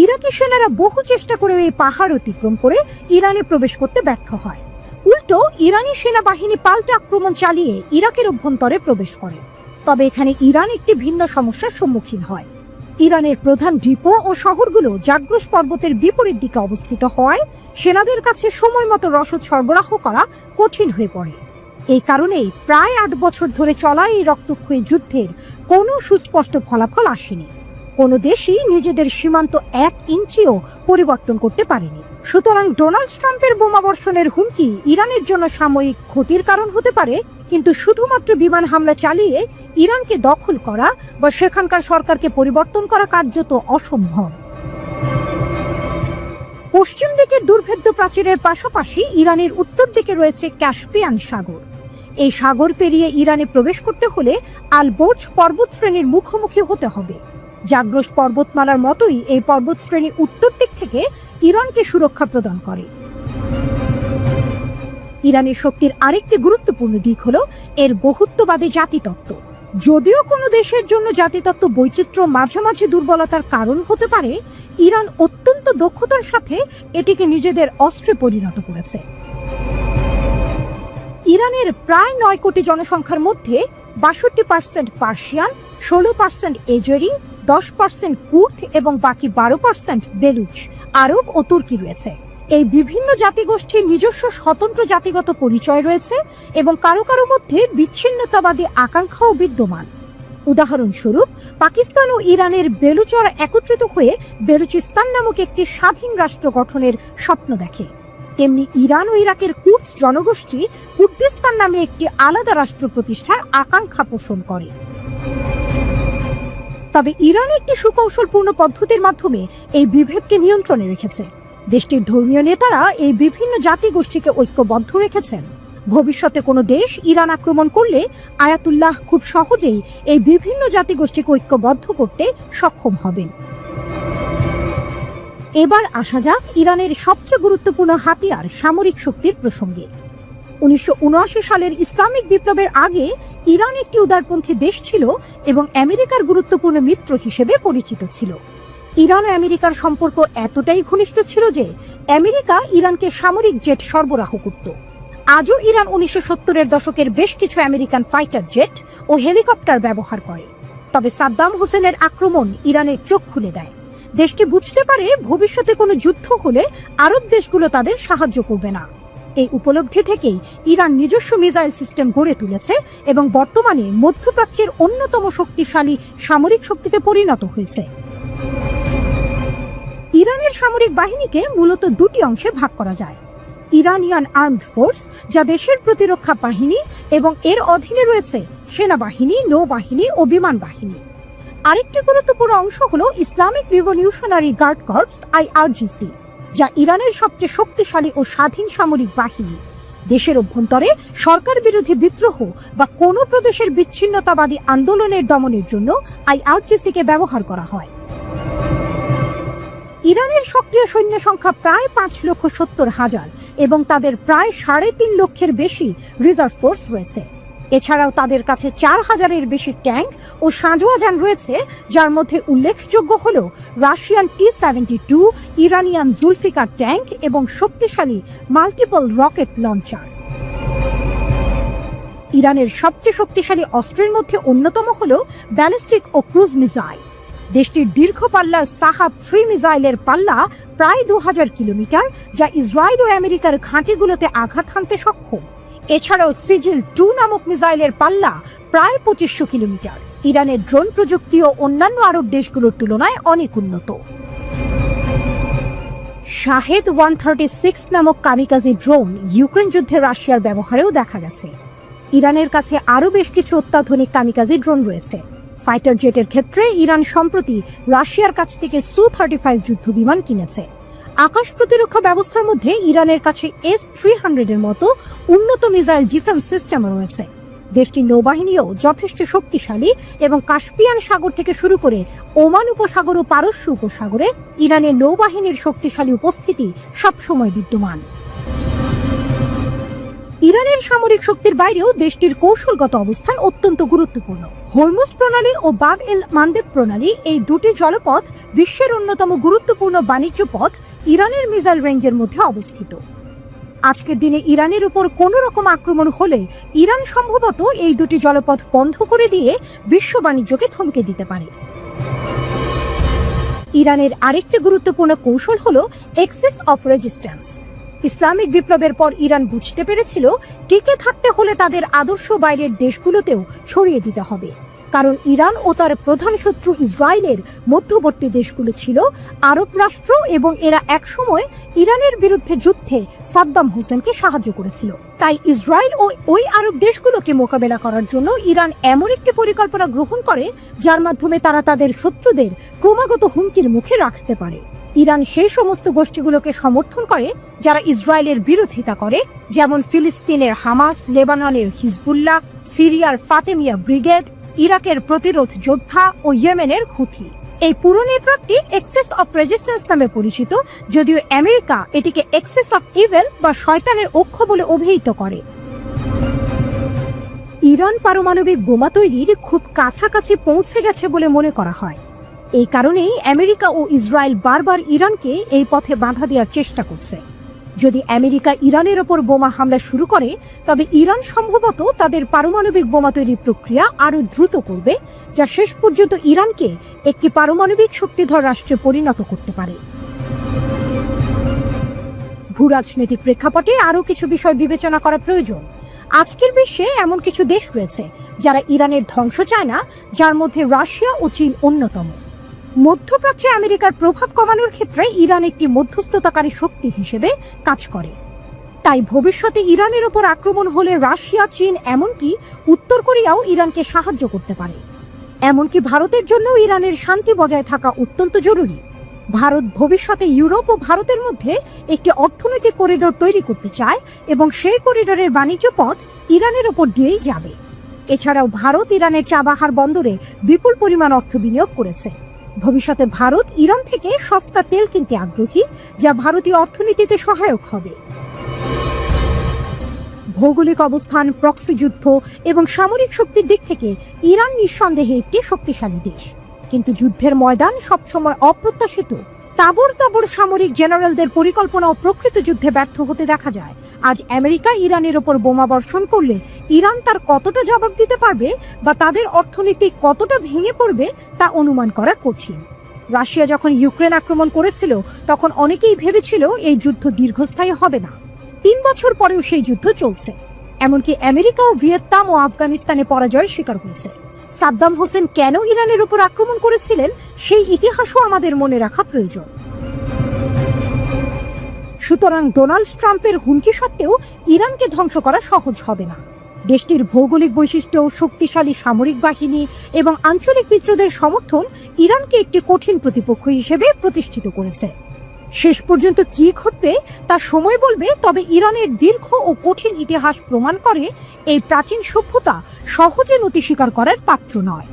ইরাকি সেনারা বহু চেষ্টা করে এই পাহাড় অতিক্রম করে ইরানে প্রবেশ করতে ব্যর্থ হয়। উল্টো ইরানি সেনাবাহিনী পাল্টা আক্রমণ চালিয়ে ইরাকের অভ্যন্তরে প্রবেশ করে। তবে এখানে ইরান একটি ভিন্ন সমস্যার সম্মুখীন হয়। ইরানের প্রধান ডিপো ও শহরগুলো জাগ্রস পর্বতের বিপরীত দিকে অবস্থিত হওয়ায় সেনাদের কাছে সময় মতো রসদ সরবরাহ করা কঠিন হয়ে পড়ে। এই কারণেই প্রায় 8 বছর ধরে চলা এই রক্তক্ষয়ী যুদ্ধের কোনো সুস্পষ্ট ফলাফল আসেনি। কোনো দেশই নিজেদের সীমান্ত 1 ইঞ্চিও পরিবর্তন করতে পারেনি। সুতরাং ডোনাল্ড ট্রাম্পের বোমাবর্ষণের হুমকি ইরানের জন্য সাময়িক ক্ষতির কারণ হতে পারে, কিন্তু শুধুমাত্র বিমান হামলা চালিয়ে ইরানকে দখল করা বা সেখানকার সরকারকে পরিবর্তন করা কার্যত অসম্ভব। পশ্চিম দিকের দুর্ভেদ্য প্রাচীরের পাশাপাশি ইরানের উত্তর দিকে রয়েছে ক্যাস্পিয়ান সাগর। এই সাগর পেরিয়ে ইরানে প্রবেশ করতে হলে আলবোর্জ পর্বতশ্রেণীর মুখোমুখি হতে হবে। জাগ্রস পর্বতমালার মতোই এই পর্বতশ্রেণী উত্তর দিক থেকে ইরানকে সুরক্ষা প্রদান করে। ইরানের শক্তির আরেকটি গুরুত্বপূর্ণ দিক হলো এর বহুত্ববাদী জাতিতত্ত্ব। যদিও কোনো দেশের জন্য জাতিতত্ত্ব বৈচিত্র্য মাঝে মাঝে দুর্বলতার কারণ হতে পারে, ইরান অত্যন্ত দক্ষতার সাথে এটিকে নিজেদের অস্ত্রে পরিণত করেছে। ইরানের প্রায় 9 কোটি জনসংখ্যার মধ্যে 62% পার্সিয়ান, 16% এজেরি, 10% কুর্দ এবং বাকি 12% বেলুচ, আরব ও তুর্কি রয়েছে। এই বিভিন্ন জাতিগোষ্ঠীর নিজস্ব স্বতন্ত্র জাতিগত পরিচয় রয়েছে এবং কারো কারো মধ্যে বিচ্ছিন্নতাবাদী আকাঙ্ক্ষাও বিদ্যমান। উদাহরণস্বরূপ, পাকিস্তান ও ইরানের বেলুচরা একত্রিত হয়ে বেলুচিস্তান নামক একটি স্বাধীন রাষ্ট্র গঠনের স্বপ্ন দেখে। তেমনি ইরান ও ইরাকের কুর্দ জনগোষ্ঠী কুর্দিস্তান নামে একটি আলাদা রাষ্ট্র প্রতিষ্ঠার আকাঙ্ক্ষা পোষণ করে। তবে ইরান একটি সুকৌশলপূর্ণ পদ্ধতির মাধ্যমে এই বিভেদকে নিয়ন্ত্রণে রেখেছে। দেশটির ধর্মীয় নেতারা এই বিভিন্ন জাতিগোষ্ঠীকে ঐক্যবদ্ধ রেখেছেন। ভবিষ্যতে কোনো দেশ ইরান আক্রমণ করলে আয়াতুল্লাহ খুব সহজেই এই বিভিন্ন জাতিগোষ্ঠীকে ঐক্যবদ্ধ করতে সক্ষম হবেন। এবার আসা যাক ইরানের সবচেয়ে গুরুত্বপূর্ণ হাতিয়ার সামরিক শক্তির প্রসঙ্গে। 1979 সালের ইসলামিক বিপ্লবের আগে ইরান একটি উদারপন্থী দেশ ছিল এবং আমেরিকার গুরুত্বপূর্ণ মিত্র হিসেবে পরিচিত ছিল। ইরান ও আমেরিকার সম্পর্ক এতটাই ঘনিষ্ঠ ছিল যে আমেরিকা ইরানকে সামরিক জেট সরবরাহ করত। আজও ইরান 1970-এর দশকের বেশ কিছু আমেরিকান ফাইটার জেট ও হেলিকপ্টার ব্যবহার করে। তবে সাদ্দাম হোসেনের আক্রমণ ইরানের চোখ খুলে দেয়। দেশটি বুঝতে পারে ভবিষ্যতে কোনো যুদ্ধ হলে আরব দেশগুলো তাদের সাহায্য করবে না। এই উপলব্ধি থেকেই ইরান নিজস্ব মিসাইল সিস্টেম গড়ে তুলেছে এবং বর্তমানে মধ্যপ্রাচ্যের অন্যতম শক্তিশালী সামরিক শক্তিতে পরিণত হয়েছে। ইরানের সামরিক বাহিনীকে মূলত দুটি অংশে ভাগ করা যায়: ইরানিয়ান আর্মড ফোর্স, যা দেশের প্রতিরক্ষা বাহিনী এবং এর অধীনে রয়েছে সেনাবাহিনী, নৌবাহিনী ও বিমান বাহিনী। আরেকটি গুরুত্বপূর্ণ অংশ হলো Islamic revolutionary guard corps IRGC, যা ইরানের সবচেয়ে শক্তিশালী ও স্বাধীন সামরিক বাহিনী। দেশের অভ্যন্তরে সরকার বিরোধী বিদ্রোহ বা কোনো প্রদেশের বিচ্ছিন্নতাবাদী আন্দোলনের দমনের জন্য IRGC-কে ব্যবহার করা হয়। ইরানের সক্রিয় সৈন্য সংখ্যা প্রায় 5,70,000 এবং তাদের প্রায় 3.5 লক্ষের বেশি রিজার্ভ ফোর্স রয়েছে। এছাড়াও তাদের কাছে 4,000-এর বেশি ট্যাঙ্ক ও সাঁজোয়া যান রয়েছে, যার মধ্যে উল্লেখযোগ্য হল Russian T-72, Iranian Zulfikar tank এবং শক্তিশালী মাল্টিপল রকেট লঞ্চার। ইরানের সবচেয়ে শক্তিশালী অস্ত্রের মধ্যে অন্যতম হল ব্যালিস্টিক ও ক্রুজ মিসাইল। দেশটির দীর্ঘ পাল্লার সাহাব 3 মিসাইলের পাল্লা প্রায় 2000 কিলোমিটার, যা ইসরায়েল ও আমেরিকার ঘাঁটিগুলোতে আঘাত হানতে সক্ষম। এছাড়াও সিজিল 2 নামক মিসাইলের পাল্লা প্রায় 2500 কিলোমিটার। ইরানের ড্রোন প্রযুক্তি ও অন্যান্য আরব দেশগুলোর তুলনায় অনেক উন্নত। শাহেদ 136 নামক কামিকাজি ড্রোন ইউক্রেন যুদ্ধে রাশিয়ার ব্যবহারেও দেখা গেছে। ইরানের কাছে আরও বেশ কিছু অত্যাধুনিক কামিকাজি ড্রোন রয়েছে। ফাইটার জেটের ক্ষেত্রে ইরান সম্প্রতি রাশিয়ার কাছ থেকে Su-35 যুদ্ধ বিমান কিনেছে। আকাশ প্রতিরক্ষা ব্যবস্থার মধ্যে ইরানের কাছে S-300-এর মতো উন্নত মিসাইল ডিফেন্স সিস্টেম রয়েছে। দেশটির নৌবাহিনীও যথেষ্ট শক্তিশালী এবং কাস্পিয়ান সাগর থেকে শুরু করে ওমান উপসাগর ও পারস্য উপসাগরে ইরানের নৌবাহিনীর শক্তিশালী উপস্থিতি সবসময় বিদ্যমান। ইরানের সামরিক শক্তির বাইরেও দেশটির কৌশলগত অবস্থান অত্যন্ত গুরুত্বপূর্ণ। হরমুজ প্রণালী ও বাব এল মান্দেব প্রণালী, এই দুটি জলপথ বিশ্বের অন্যতম গুরুত্বপূর্ণ বাণিজ্য পথ ইরানের মিসাইল রেঞ্জের মধ্যে অবস্থিত। আজকের দিনে ইরানের উপর কোনো রকম আক্রমণ হলে ইরান সম্ভবত এই দুটি জলপথ বন্ধ করে দিয়ে বিশ্ব বাণিজ্যকে থমকে দিতে পারে। ইরানের আরেকটি গুরুত্বপূর্ণ কৌশল হলো এক্সিস অফ রেজিস্ট্যান্স। ইসলামিক বিপ্লবের পর ইরান বুঝতে পেরেছিল টিকে থাকতে হলে তাদের আদর্শ বাইরের দেশগুলোতেও ছড়িয়ে দিতে হবে, কারণ ইরান ও তার প্রধান শত্রু ইসরায়েলের মধ্যবর্তী দেশগুলো ছিল আরব রাষ্ট্র এবং এরা একসময় ইরানের বিরুদ্ধে যুদ্ধে সাদ্দাম হোসেনকে সাহায্য করেছিল। তাই ইসরায়েল ও ওই আরব দেশগুলোকে মোকাবেলা করার জন্য ইরান এমন একটি পরিকল্পনা গ্রহণ করে যার মাধ্যমে তারা তাদের শত্রুদের ক্রমাগত হুমকির মুখে রাখতে পারে। ইরান সেই সমস্ত গোষ্ঠীগুলোকে সমর্থন করে যারা ইসরায়েলের বিরোধিতা করে, যেমন ফিলিস্তিনের হামাস, লেবাননের হিজবুল্লাহ, সিরিয়ার ফাতেমিয়া ব্রিগেড, ইরাকের প্রতিরোধ যোদ্ধা ও ইয়েমেনের হুথি। এই পুরো নেটওয়ার্কটি এক্সেস অফ রেজিস্ট্যান্স নামে পরিচিত, যদিও আমেরিকা এটিকে এক্সেস অফ ইভেল বা শয়তানের অক্ষ বলে অভিহিত করে। ইরান পারমাণবিক বোমা তৈরির খুব কাছাকাছি পৌঁছে গেছে বলে মনে করা হয়। এই কারণেই আমেরিকা ও ইসরায়েল বারবার ইরানকে এই পথে বাধা দেওয়ার চেষ্টা করছে। যদি আমেরিকা ইরানের ওপর বোমা হামলা শুরু করে, তবে ইরান সম্ভবত তাদের পারমাণবিক বোমা তৈরির প্রক্রিয়া আরও দ্রুত করবে, যা শেষ পর্যন্ত ইরানকে একটি পারমাণবিক শক্তিধর রাষ্ট্রে পরিণত করতে পারে। ভূরাজনৈতিক প্রেক্ষাপটে আরও কিছু বিষয় বিবেচনা করা প্রয়োজন। আজকের বিশ্বে এমন কিছু দেশ রয়েছে যারা ইরানের ধ্বংস চায় না, যার মধ্যে রাশিয়া ও চীন অন্যতম। মধ্যপ্রাচ্যে আমেরিকার প্রভাব কমানোর ক্ষেত্রে ইরান একটি মধ্যস্থতাকারী শক্তি হিসেবে কাজ করে। তাই ভবিষ্যতে ইরানের ওপর আক্রমণ হলে রাশিয়া, চীন, এমনকি উত্তর কোরিয়াও ইরানকে সাহায্য করতে পারে। এমনকি ভারতের জন্যও ইরানের শান্তি বজায় থাকা অত্যন্ত জরুরি। ভারত ভবিষ্যতে ইউরোপ ও ভারতের মধ্যে একটি অর্থনৈতিক করিডোর তৈরি করতে চায় এবং সেই করিডোরের বাণিজ্য পথ ইরানের ওপর দিয়েই যাবে। এছাড়াও ভারত ইরানের চাবাহার বন্দরে বিপুল পরিমাণ অর্থ বিনিয়োগ করেছে। ভবিষ্যতে ভারত ইরান থেকে সস্তা তেল কিনতে আগ্রহী, যা ভারতীয় অর্থনীতিতে সহায়ক হবে। ভৌগোলিক অবস্থান, প্রক্সি যুদ্ধ এবং সামরিক শক্তির দিক থেকে ইরান নিঃসন্দেহে একটি শক্তিশালী দেশ, কিন্তু যুদ্ধের ময়দান সবসময় অপ্রত্যাশিত। তাবড় তাবড় সামরিক জেনারেলদের পরিকল্পনা ও প্রকৃত যুদ্ধে ব্যর্থ হতে দেখা যায়। আজ আমেরিকা ইরানের ওপর বোমা বর্ষণ করলে ইরান তার কতটা জবাব দিতে পারবে বা তাদের অর্থনীতি কতটা ভেঙে পড়বে তা অনুমান করা কঠিন। রাশিয়া যখন ইউক্রেন আক্রমণ করেছিল, তখন অনেকেই ভেবেছিল এই যুদ্ধ দীর্ঘস্থায়ী হবে না। 3 বছর পরেও সেই যুদ্ধ চলছে। এমনকি আমেরিকাও ভিয়েতনাম ও আফগানিস্তানে পরাজয়ের শিকার হয়েছে। সাদ্দাম হোসেন কেন ইরানের উপর আক্রমণ করেছিলেন, সেই ইতিহাসও আমাদের মনে রাখা প্রয়োজন। সুতরাং ডোনাল্ড ট্রাম্পের হুমকি সত্ত্বেও ইরানকে ধ্বংস করা সহজ হবে না। দেশটির ভৌগোলিক বৈশিষ্ট্য, শক্তিশালী সামরিক বাহিনী এবং আঞ্চলিক মিত্রদের সমর্থন ইরানকে একটি কঠিন প্রতিপক্ষ হিসেবে প্রতিষ্ঠিত করেছে। শেষ পর্যন্ত কি ঘটবে তা সময় বলবে, তবে ইরানের দীর্ঘ ও কঠিন ইতিহাস প্রমাণ করে এই প্রাচীন সভ্যতা সহজে নতি স্বীকার করার পাত্র নয়।